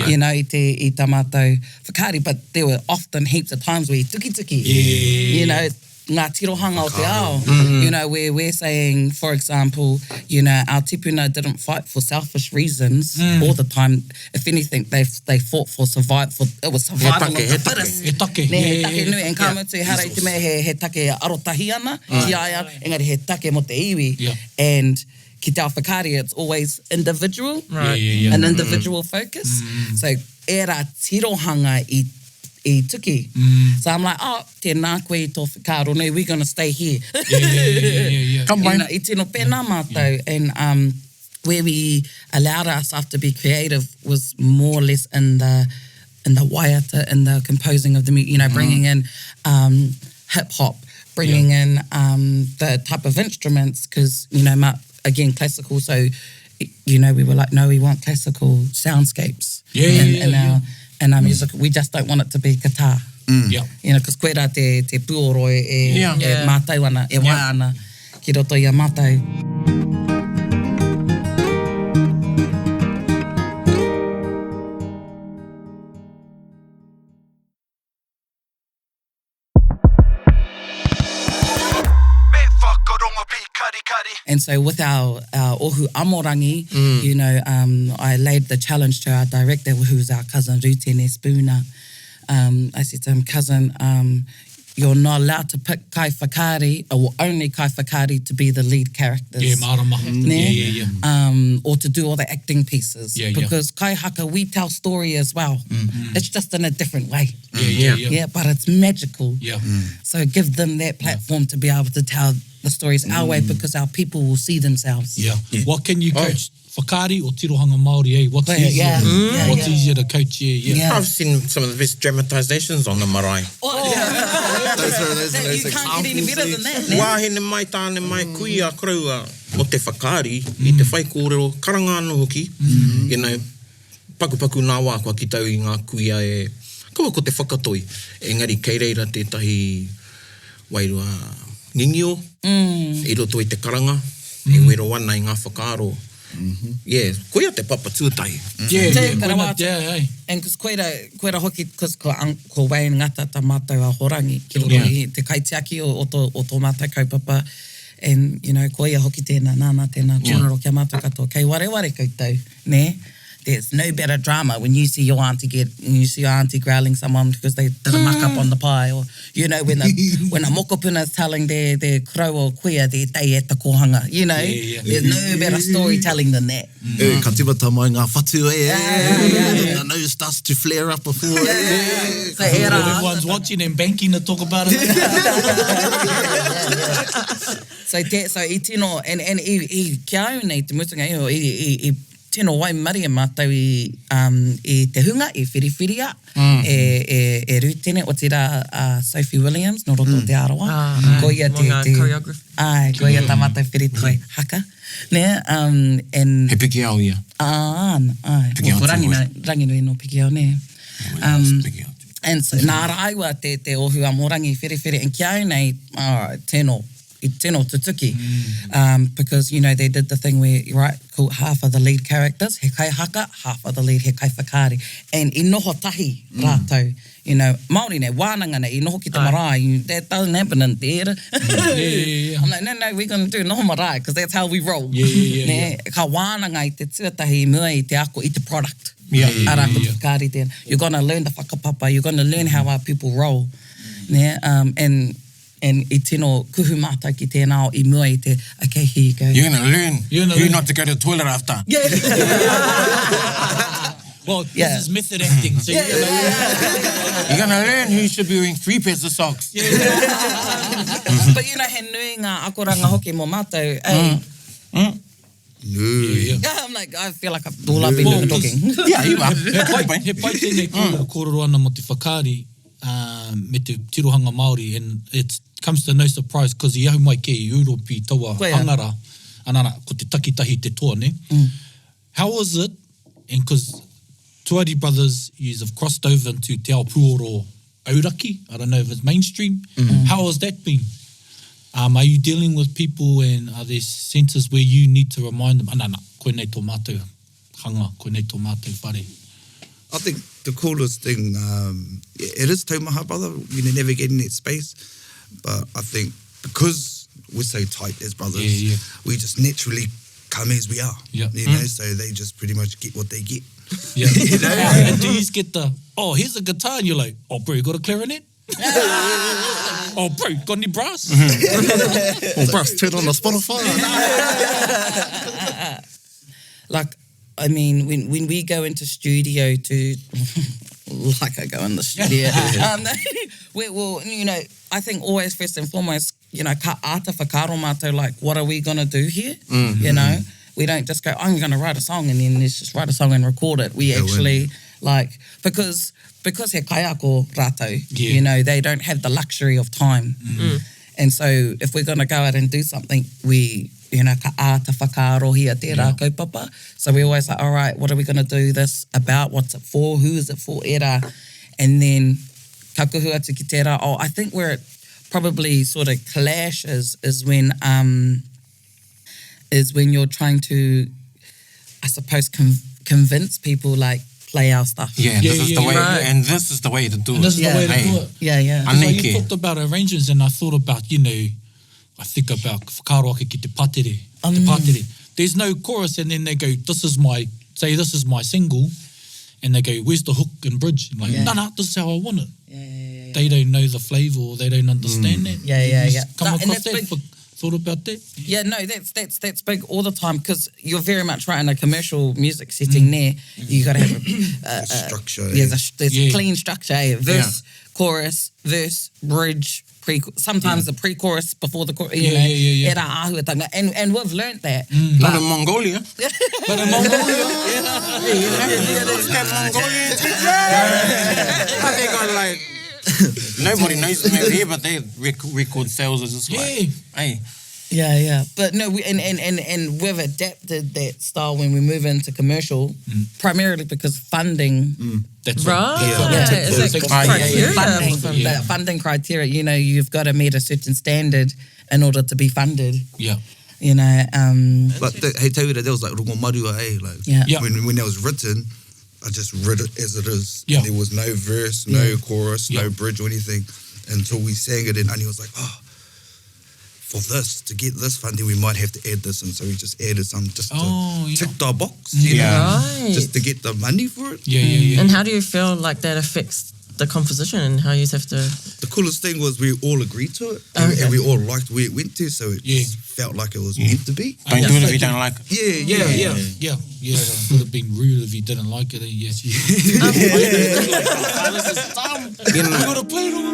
You know, I tā mātou whakaari, but there were often heaps of times where tuki. You know, ngā tirohanga o te ao. You know, where we're saying, for example, you know, our tipuna didn't fight for selfish reasons all the time. If anything, they fought for survival. It was survival of the fittest. He take nui. And ka mutu hara I te mea he take arotahi ana, ki aia, engari he take mo te iwi. And ki te ao whakaari, it's always individual, an individual focus. So, e rā tirohanga I tuki. So I'm like, tēnā koe I tō whakaaro, no, we're going to stay here. Come you know, I tino pēnā mātou. And where we allowed ourselves to be creative was more or less in the waiata, in the composing of the music, you know, bringing in hip-hop, bringing in the type of instruments, because, you know, again, classical, so, you know, we were like, no, we want classical soundscapes in our music. We just don't want it to be guitar. You know, because koe rā te puoro e mātou ana, e wā ana, ki roto I a mātou. And so with our ohu amorangi, you know, I laid the challenge to our director, who's our cousin, Rūtene Spooner. I said to him, cousin, you're not allowed to pick kai whakaari, or only kai whakaari to be the lead characters. Or to do all the acting pieces. Because kai haka, we tell story as well. It's just in a different way. But it's magical. So give them that platform to be able to tell the stories our way, because our people will see themselves. What can you coach? Whakaari or tirohanga Māori, What's easier? What's easier to coach? I've seen some of the best dramatisations on the marae. You can't get any better than that. Wāhine mai tāne mai kui a kraua o te whakaari, I te whai kōrero, karanga anō hoki, you know, paku nā wā kua ki tau I ngā kuia e kaua ko te whakatoi. Engari kei reira tētahi wairua ngingio, I roto I te karanga, e wero wana I ngā whakaaro. Yeah, koia te papa tūtai. And because koera hoki, because ko Wayne ngata ta mātou a horangi, ki roto I te kaitiaki o tō mātou kaupapa, and, you know, koia hoki tēnā, nāna tēnā, tūnaro kia mātou katoa. Kei ware koutou, ne? There's no better drama when you see your auntie growling someone because they did a muck up on the pie, or you know when a mokopuna is telling their crow or queer their day at the kohanga, you know, there's no better storytelling than that. Ka tivata mai ngā whatu the nose starts to flare up before. So everyone's watching and banking to talk about it. So I tino and I kia au nei te mutunga I tino wai maria mātou I te hunga, I whiriwhiria, e rūtene o te rā Sophie Williams, no roto o te arawa. Koia te choreography. Ai, koia tā mātou whiritoi haka. Ne, and... He piki au ia. Ai, rangi nui no piki au, ne. And so, nā raiwa te ohua morangi whiriwhiri, and kia au nei, tino tutuki, because, you know, they did the thing where, right, called half of the lead characters, he kai haka, half of the lead, he kai whakaari. And I noho tahi rātou, you know, Māori nei, wānanga nei, I noho ki te marae, that doesn't happen in there. I'm like, no, we're going to do noho marae, because that's how we roll. Ka wānanga I te tuatahi mua I te ako, I te product. Ara ko te whakaari tēnā. You're going to learn the whakapapa, you're going to learn how our people roll. And I tino kuhu mātai ki tēnā o I mua I te, okay, here you go. You're going to learn you not to go to the toilet after. Well, this is method acting. So You're going to learn who should be wearing 3 pairs of socks. But you know, he nui ngā akoranga hoki mō mātou, I'm like, I feel like all I've been talking. You are. He pai tēnei kōrero ana mo te whakaari, me te tirohanga Māori, and it comes to no surprise because I ahu mai ke I Uropi taua hangara anana ko te takitahi te toa ne. How was it? And because Tuari brothers have crossed over into te ao puoro auraki, I don't know if it's mainstream. How has that been? Are you dealing with people and are there centres where you need to remind them, anana, koe nei tō mātou hanga, koe nei tō mātou whare? I think the coolest thing, it is taumaha, brother. We never get in that space. But I think because we're so tight as brothers, we just naturally come as we are. You know, so they just pretty much get what they get. You know? And do you get the, oh, here's a guitar, and you're like, oh, bro, you got a clarinet? Oh, bro, got any brass? Oh, brass, turn on the Spotify. Like, I mean, when we go into studio to, like I go in the studio, well, you know, I think always first and foremost, you know, ka ata whakaro mātou, like, what are we going to do here? You know, we don't just go, I'm going to write a song and then let's just write a song and record it. We actually, like, because he kaiako rātou, you know, they don't have the luxury of time. And so if we're going to go out and do something, we, you know, ka ata whakarohia te rā kaupapa. So we always like, all right, what are we going to do this about? What's it for? Who is it for? Era. And then ka kuhu atu ki te rā. Oh, I think where it probably sort of clashes is when you're trying to, I suppose, convince people, like, play our stuff. This is the way, and this is the way to do it. This is the way to do it. So you talked about arrangements, and I thought about, you know, I think about whakaroaka ki te patere. Te patere. There's no chorus, and then they go, this is my single, and they go, where's the hook and bridge? I'm like, no, this is how I want it. They don't know the flavour, or they don't understand that. Come across that. Thought about that? That's big all the time, because you're very much right in a commercial music setting there. You got to have a structure. There's a clean structure. Verse, chorus, verse, bridge, sometimes the pre-chorus before the chorus. And we've learnt that. But in Mongolia. I think I'm like, nobody knows them over here, but their record sales are just like, hey. Yeah. But no, and we've adapted that style when we move into commercial, primarily because funding. That's Right. That's Is that criteria? Funding criteria. You know, you've got to meet a certain standard in order to be funded. Yeah. You know. But hey, tell you that was like rongo marua, like Yeah. when it was written, I just read it as it is. Yeah. There was no verse, no chorus, no bridge or anything until we sang it, and Ani was like, for this, to get this funding, we might have to add this, and so we just added some just to tick our box, you know, Right. just to get the money for it. Yeah. And how do you feel like that affects the composition and how you have to... The coolest thing was we all agreed to it, Okay. and we all liked where it went to, so it Yeah. felt like it was meant to be. Don't do it if you don't like it. Yeah. Yeah, it would have been rude if you didn't like it. Yes, this is dumb. You got to play it all.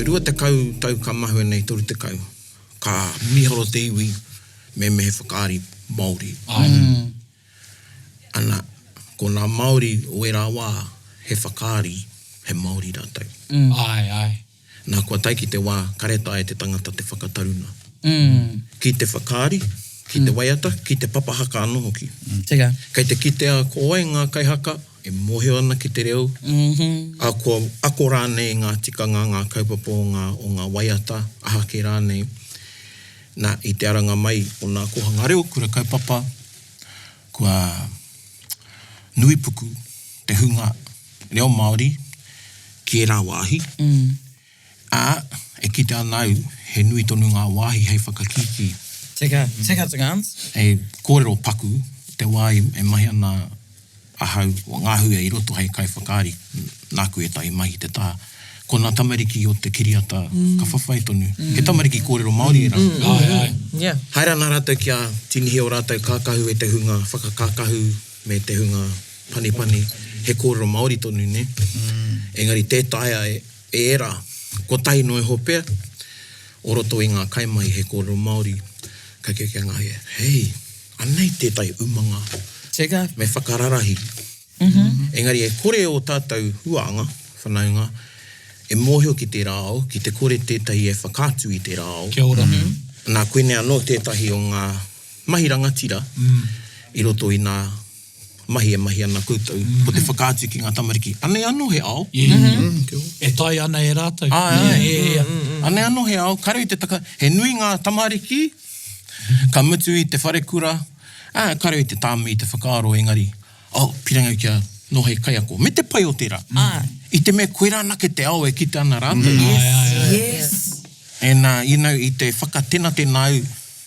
Rua te kau tau ka mahua nei toru te kau. Ka mihoro te iwi me he whakaari Māori. Ana, ko nā Māori o e rā wā he whakaari he Māori rātou. Ai. Nā kua tai ki te wā kareta e te tangata te whakataruna. Ki te whakaari, ki te waiata, ki te papahaka anō hoki. Tika. Kei te kitea ko ai ngā kai haka, e moheo ana ki te reo. Ako rānei ngā tikanga, ngā kaupapa o ngā waiata, aha ke rānei. Nā, i te aranga mai o nā kohanga reo, kura kaupapa, kua nui puku, te hunga reo Māori, ki e rā wāhi. E ki te anau, he nui tonu ngā wāhi hei whakakiki. Tika ans. E kōrero paku, te wā e mahi ana ahau, o ngā hui e roto hei kai whakaari, nāku e tai mahi te tā. Ko nā tamariki o te kiriata, ka whawhai tonu. Ke tamariki kōrero Māori e rā. Ai. Yeah. Haere nā rātou kia tinihi o rātou kākahu e te hunga, whakakākahu me te hunga pani, he kōrero Māori tonu, ne? Engari, tētaia e rā, ko tai no e hopea, o roto i ngā kaimai he kōrero Māori, ka kia ngā he, hei, anei tētai umanga, Tika. me whakararahi. Engari, e kore o tātou huanga, whanaunga, e mōhio ki te rāo, ki te kore tētahi e whakātu i te rāo. Kia ora. Nā koene anō tētahi o ngā mahi rangatira, i roto i ngā mahi ana koutou, po te whakātu ki ngā tamariki. Anei anō he ao. E tai ana e rātou. Anei anō he ao, kare i te taka, he nui ngā tamariki, ka mutu i te whare kura, kare i te tāmu i te whakaaro engari, piranga kia no hei kai ako, me te pai o tērā. I te me koe rāna ke te ao e ki te ana rātou. Yes. E nā, i te whakatena te nau,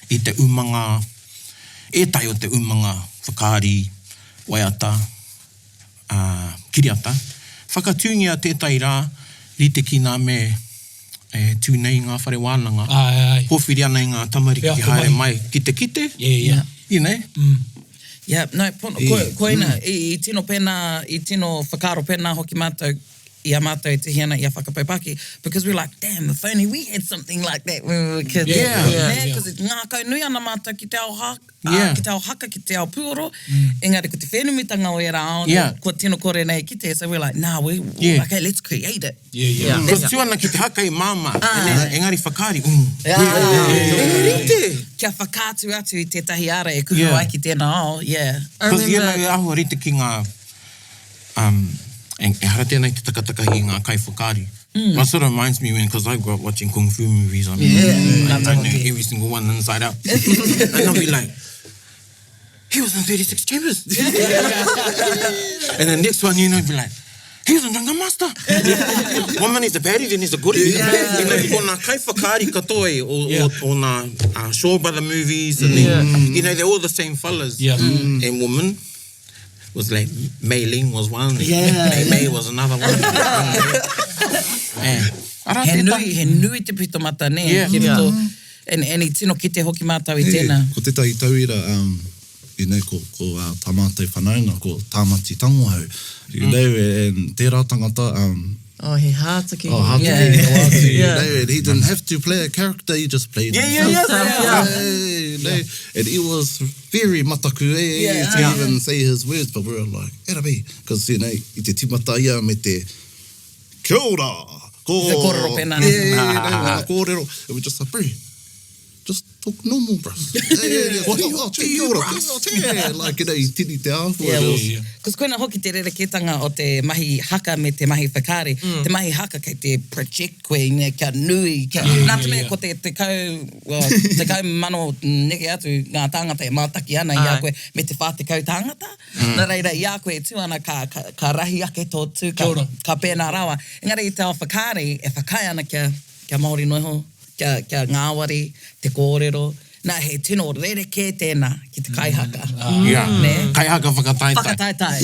i te umanga, e tai o te umanga, whakaari, waiata, kiriata, whakatūngia tētai rā, rite ki nā me, tūnei ngā whare wānanga, hōwhiri ana i ngā tamariki haere mai, kite, you know? Yeah, no, koina, i tino pēnā, i tino whakaro pēnā hoki mātou, i a mātou te hiana i a whakapaipaki, because we're like, damn, if only we had something like that when we were kids. Because it's ngā kau nui ana mātou ki te ao haka, ki te ao puoro, engari ko te whenumitanga o e rā, ko tino kore nei ki te, so we're like, okay, let's create it. Ko tuana ki te haka i māma, engari whakaari, Kia whakātu atu i tētahi ara e kuhu ai ki tēnā ao, Because e ahua rite ki ngā, e hara tēnei te takatakahi i ngā kai whakaari. That sort of reminds me when, because I grew up watching Kung Fu movies, I know every single one inside out. And I'll be like, he was in 36 Chambers. And the next one, you know, be like, he was in Runga Master. One man is a baddie, then he's a goodie. Ko nā kai whakaari katoe o nā Shaw Brother movies, and then, you know, they're all the same fellas. And woman was like, Mei Ling was one, Mei was another one. He nui te pito mata, ne? And I tino ki te hoki mātau I tēnā. Ko tētahi tauira, you know, ko tāmātai whanaunga, ko tāmati tangohau. You know, and tērā tangata, he hātaki. Hātaki. You know, and he didn't have to play a character, he just played himself. You know, and he was very mataku, to even say his words, but we were like, era bei, because, you know, I te timata ia me te kia ora. The kōrero pēnā. Yeah, kōrero. And we just like, bro, just talk normal, bro. Kia ora, yeah, like, you know, I tini te ao. Because koina hoki te rereketanga o te mahi haka me te mahi whakaare. Te mahi haka kei te project koe, kia nui. Nā te mea ko te kau mano neke atu ngā tāngata e mātaki ana i a koe me te whātekau tāngata. Nā reira, i a koe tu ana ka rahi ake tō tū, ka pēnā rawa. Engari i te ao whakaare, e whakai ana kia Māori noiho, kia ngāwari, te kōrero. Nā he tino rereke tēnā ki te kaihaka. Kaihaka whakataitai. Whakataitai.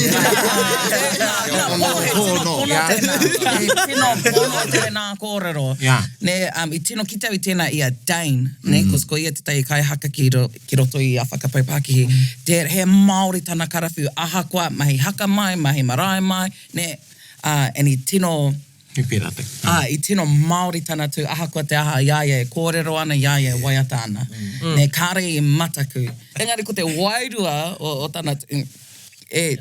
Pono tēnā. He tino pono tēnā kōrero. I tino ki tau i tēnā i a Dane. Kos ko ia te tai kaihaka ki roto i a whakapaipākihi. He Māori tana karawhu ahakoa, mahi haka mai, mahi marae mai. And i tino... I tino Māori tana tū ahakoa te aha iaia e kōrero ana, iaia e waiata ana. Ne kāre i mataku. Engari ko te wairua o tana e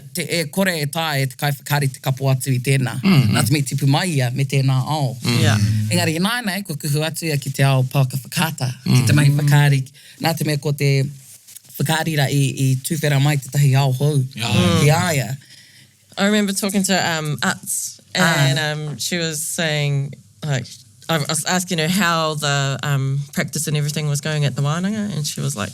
kore e tae te kaiwhakari te kapo atu i tēnā. Nā te me tipu mai ia me tēnā ao. Engari i nāinei, ko kuhu atu ia ki te ao pauka whakata, ki te mahi whakari. Nā te me ko te whakarira i tūwhera mai te tahi ao hou. Ki aia. I remember talking to Ats, and she was saying, like, I was asking her how the practice and everything was going at the wānanga, and she was like,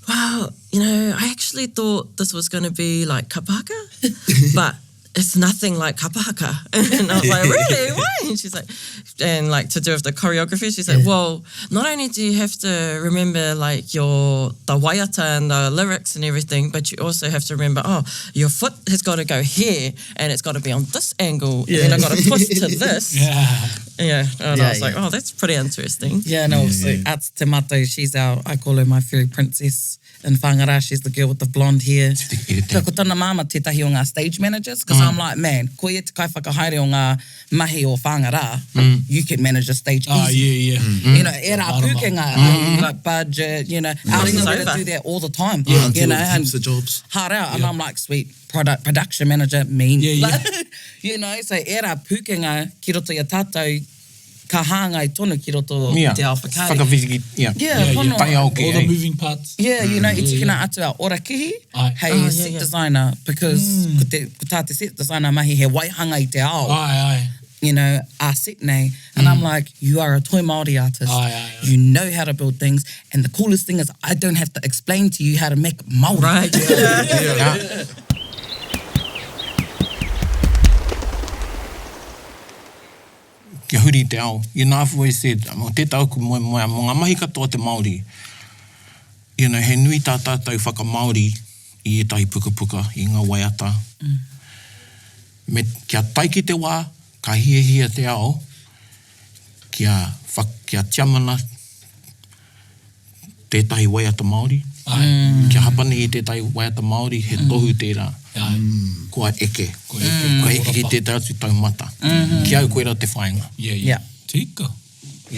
well, you know, I actually thought this was going to be like kapahaka, but it's nothing like kapahaka. And I was like, really? Why? And she's like, and like to do with the choreography, she's like, well, not only do you have to remember like the waiata and the lyrics and everything, but you also have to remember, your foot has got to go here and it's got to be on this angle, and then I've got to twist to this. And I was like, that's pretty interesting. So Ats Te Matou, I call her my fairy princess. In Whangara, she's the girl with the blonde hair. Ko tana mama tētahi o ngā stage managers, because I'm like, man, ko ia te kaiwhakahaere o ngā mahi o Whangara, you can manage a stage easy. You know, e rā pūkenga, like budget, you know, artists do that all the time. You know, and jobs. hard out, and I'm like, sweet, production manager, mean. You know, so e rā pūkenga ki roto i a tātou, ka hāngai tonu ki roto te ao whakari. Whakawhiki, tai au ki. All the moving parts. You know, i tikina atu a ora kihi, hei set designer, because ko tā te set designer mahi he waihanga i te ao. You know, a set nei. And I'm like, you are a toi Māori artist. You know how to build things. And the coolest thing is, I don't have to explain to you how to make Māori. Right. Kia huri te ao. You know, I've always said, mo te tau ku moe moe, mo ngā mahi katoa te Māori. You know, he nui tā tātou whaka Māori i etahi puka puka, i ngā waiata. Kia taiki te wā, ka hia te ao, kia tiamana tētahi waiata Māori. Kia hapani i tētahi waiata Māori, he tohu tērā. Kua eke. Kua eke ki tētai atu taumata. Ki au koera te whainga. Tika. I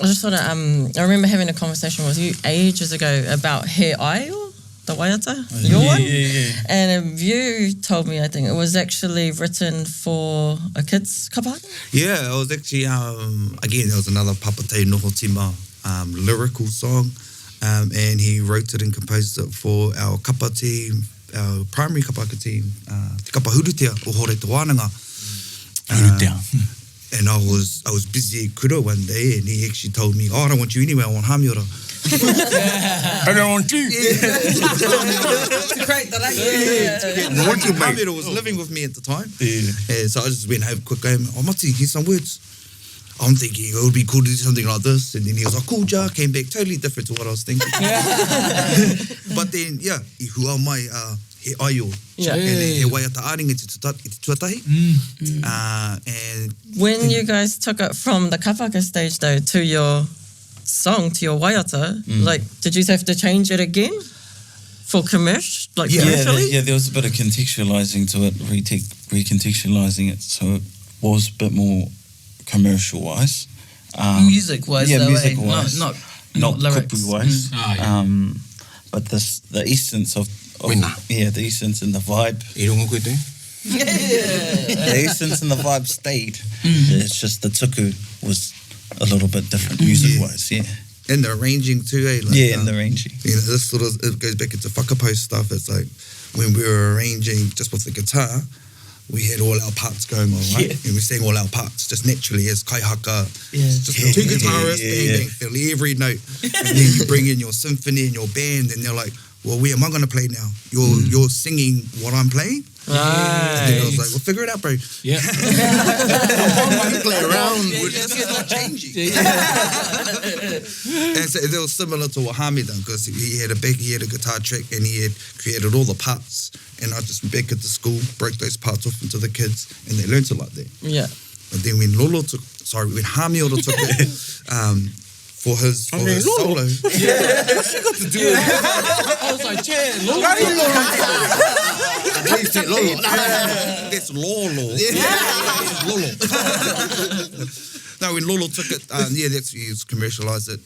just thought, I remember having a conversation with you ages ago about He Aio, the waiata, your one. And you told me, I think it was actually written for a kid's kapahaka? Yeah, it was actually, again, there was another Papatei Noho Tima lyrical song. And he wrote it and composed it for our kapa team, our primary kapahaka team, te kapa hurutea o hore te wānanga. And I was busy at kura one day, and he actually told me, I don't want you anyway, I want Hamiora. I don't want you. It's great that Hamiora was living with me at the time. And so I just went, have a quick game. Mati, here's some words. I'm thinking it would be cool to do something like this. And then he was like, cool, ja, came back totally different to what I was thinking. But then, i hua mai he aio. And he waiata āringa te tuatahi. And when you guys took it from the kapahaka stage, though, to your song, to your waiata, like, did you have to change it again? For commercially? There was a bit of contextualising to it, recontextualising it, so it was a bit more commercial-wise. Music-wise, though, music-wise. Not lyrics. Kupu-wise. But the essence of the essence and the vibe. I rongo koe te? The essence and the vibe stayed. It's just the tuku was a little bit different music-wise, And the arranging too, Like, and the arranging. You know, this sort of, it goes back into whakapost stuff. It's like, when we were arranging just with the guitar, we had all our parts going on, right? And we sang all our parts just naturally as kai haka. Just two guitarists, bang, fill every note. And then you bring in your symphony and your band, and they're like, well, where am I going to play now? You're singing what I'm playing? Right. And then I was like, well, figure it out, bro. Yeah. Play around. It's not changing. And so it was similar to what Hami done, because he had a guitar track and he had created all the parts. And I just back at the school, broke those parts off into the kids, and they learned it like that. Yeah. But then when Hami took it, for his solo. What's she got to do with it? I was like, Lolo. That's Lolo. No, when Lolo took it, that's he commercialised it,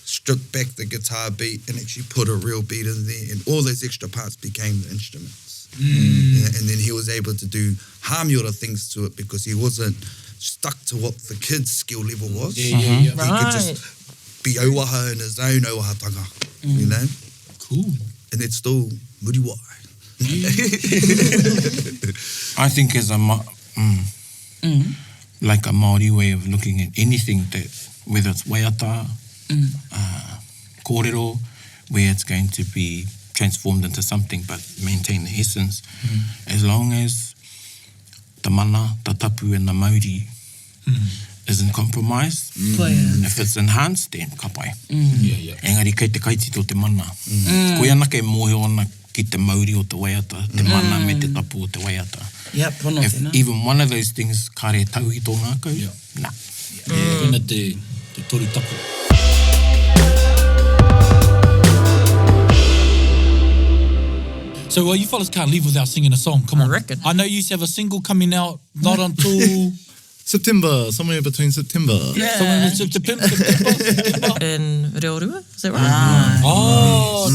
stripped back the guitar beat and actually put a real beat in there, and all those extra parts became the instruments. And then he was able to do Hamiora things to it because he wasn't stuck to what the kid's skill level was. He could just be auaha in his own auahatanga, you know? Cool. And it's still muriwai. I think as like a Māori way of looking at anything, that whether it's waiata, kōrero, where it's going to be transformed into something but maintain the essence, as long as the mana, the tapu and the Māori isn't compromised. If it's enhanced, then ka pai. Engari kei te kaitito te mana. Koe ana kei mohe ona ki te Māori o te waiata, te mana me te tapu o te waiata. If even one of those things kare tauhi tō ngākau, nah. Koina te tori tapu. So you fellas can't leave without singing a song. Come on. I reckon. I know you have a single coming out, not until... September, somewhere between September. Somewhere in September. In Reorua, is that right? Oh,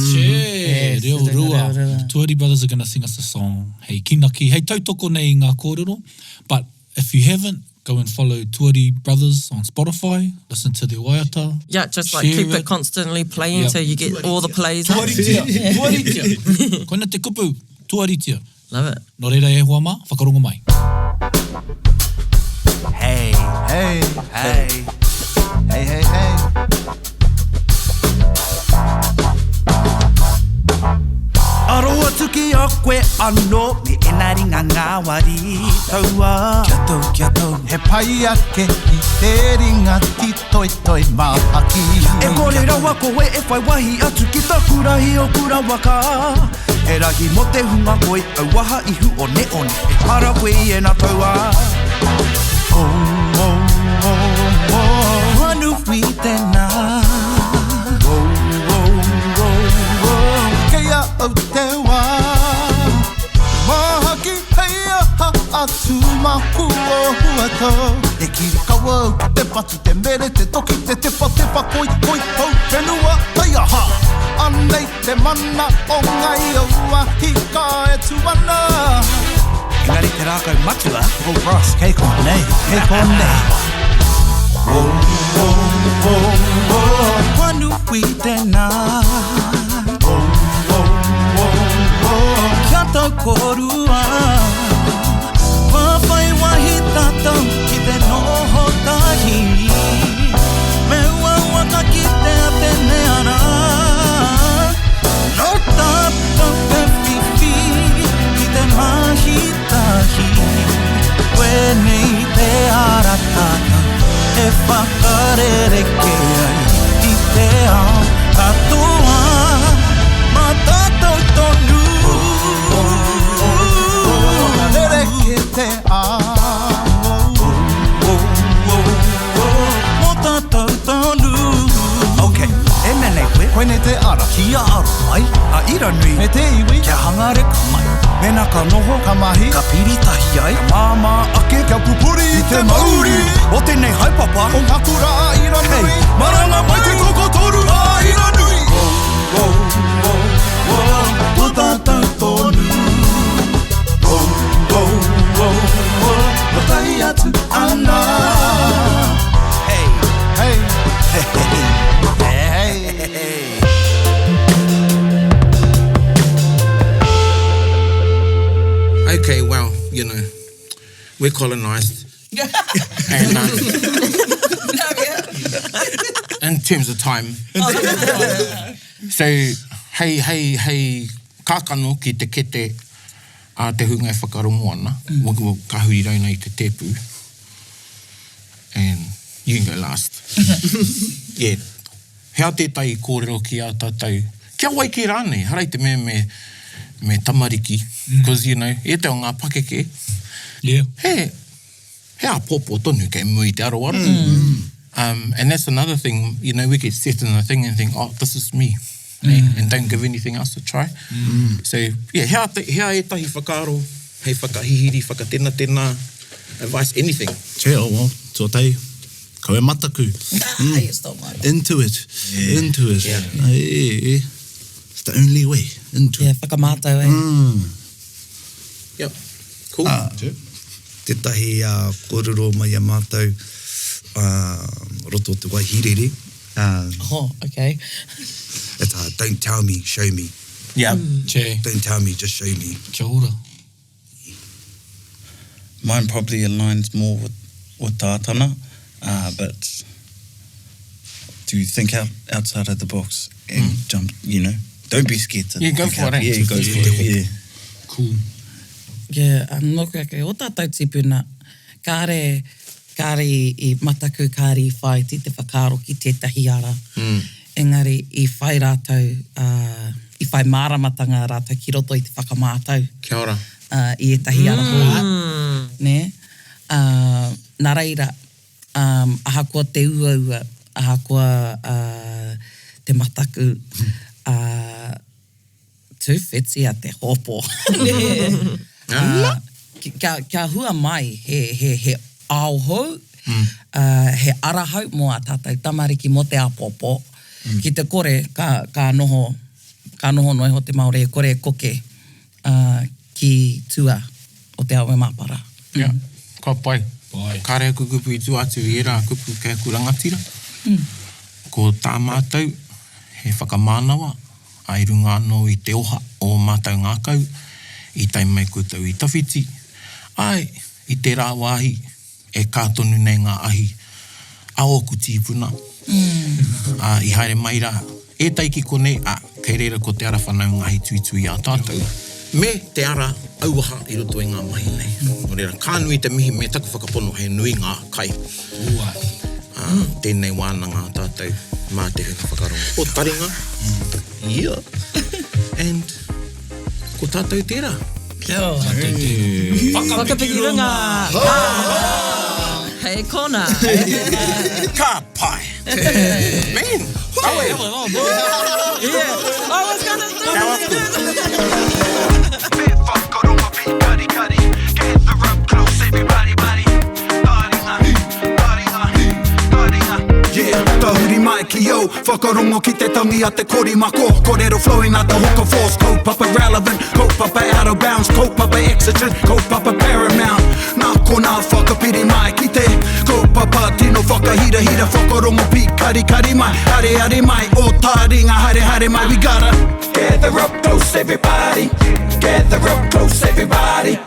Reorua. Tuari brothers are going to sing us a song. Hey, kinaki. Hey, tautoko nei ngā kōrero. But if you haven't, go and follow Tuari brothers on Spotify. Listen to their waiata. Yeah, just like share keep it constantly playing until you get all the plays. Tuaritia. Koina te kupu. Tuaritia. Love it. Nō reira e hoa mā, whakarongo mai. Hey, hey, hey, hey, hey, hey. Aroa tuki a koe ano me enaringa ngā wari taua. Kia tau, he pai ake I te ringa ti toi toi mahaki. E kore rawa koe e whai wahi atu ki ta kurahi o kura waka. He rahi mo te hunga koe au waha ihu o ne one. E para koe I e na taua. Whānau I tēnā. Kea au te wā. Mahaki heia ha atu maku o huato. E kiri kaua au ki te patu, te mere, te toki, te tepa, koi, koi, hau, whenua, heia ha. Anei te mana o ngai aua, hika e tuana. Engari te rākau matua, oh Ross, kei konei, Whānau I tēnā. Kia tau korua. Whawhai wahi tātou ki te noho tahi. Me ua waka ki te atene ana. No tātou te whiwhi ki te mahi tahi. Koe nei te ara tātou e whakarere ke ai I te ao katoa ma tātou tonu. Whakarere ke te ao mo tātou tonu. Ok, e mene koe nei te ara kia aro mai. A ira nui me te iwi kia hangareka mai. Mena ka noho ka mahi ka piritahi ai. Ka māma ake kia pupuri I te Māori. O tēnei haipapa o ngā kura a ira nui. Maranga mai te kokotoru a ira nui. O tātou tonu. we're colonised. And in terms of time. So, hei kākano ki te kete a te hunga e whakarongo ana. Ka hui rauna I te tepu. And you can go last. Yeah. Hea tētai kōrero ki a tātou. Kia wai ki rānei, harai te me tamariki. Because, you know, e te o ngā pakeke. Yeah. He a pōpō tonu kei mui te aroara. And that's another thing, you know, we get set in the thing and think, oh, this is me. And don't give anything else a try. So, yeah, hea e tahi whakaaro, hei whakahihiri, whakatena, advice, anything. Che o, tō tei, kau e mataku. Into it. Yeah. Into it. Yeah. It's the only way. Into Yeah, it. whakamātau, Yep. Cool. Te tahi kōrero mai a mātou roto te waihirere. Oh, okay. It's don't tell me, show me. Yeah. Che. Don't tell me, just show me. Kia ora. Mine probably aligns more with tātana, but to think outside of the box and jump, you know, don't be scared to Yeah, go think for out. it. Yeah, go for it. Yeah. Cool. Yeah, noku ake, o tātou tipuna, kāre I mataku, kāre I whai ti te whakaaro ki tētahi ara. Engari, I whai rātou, I whai māramatanga rātou ki roto I te whakamātau. Kia ora. I etahi ara hoa. Ne? Nā reira, ahakoa te uaua, ahakoa te mataku, tūwheti a te hopo. Kia hua mai, he aohau, he arahau mo a tātou tamariki mo te apopo. Ki te kore, ka noho noi ho te Māori, e kore e koke ki tua o te aue māpara. Yeah. Ka pai. Pai. Ka rea kukupu I tu atu I era kupu kei kurangatira. Ko tā mātou, he whakamānawa, ai runga anō I te oha o mātou ngākau, I tai mai koutou I tawhiti. Ai, I te rā wāhi, e kātonu nei ngā ahi, a oku tīpuna. I haere mai rā, e taiki konei, kei reira ko te ara whanau ngahi tuitui a tātou. Me te ara auaha I roto I ngā mahi nei. O reira, kānui te mihi me taku whakapono, he nui ngā kai. Tēnei wānanga a tātou, mā te hunga whakarongo. O Taringa. Yeah. And ko tātou tērā. Kia ora. Whakapiki runga. Hei kona. Ka pai. Man. Yeah, I was gonna Bit whakaronga pi kari kari. Get the rope close, everybody, buddy. Taringa. Yeah, tahuri mai ki yo. Whakarongo ki te tangi a te kori mako. Kōrero flowing out the hooker force. Kaupapa relevant, kaupapa out of bounds. Kaupapa exigent, kaupapa paramount. Nā kona whakapiri mai ki te kaupapa tino whakahira hira. Whakarongo pi kari kari mai. Hare mai, o Taringa hare mai. We gotta gather up close everybody. Gather up close everybody.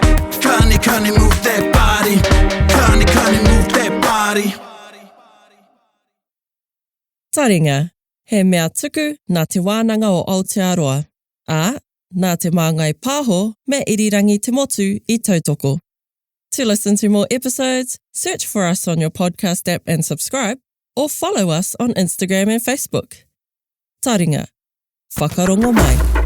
Kani move that body. Kani move that body. Taringa, he mea tuku nā te wānanga o Aotearoa, nā te māngai pāho me irirangi te motu I tautoko. To listen to more episodes, search for us on your podcast app and subscribe, or follow us on Instagram and Facebook. Taringa, whakarongo mai.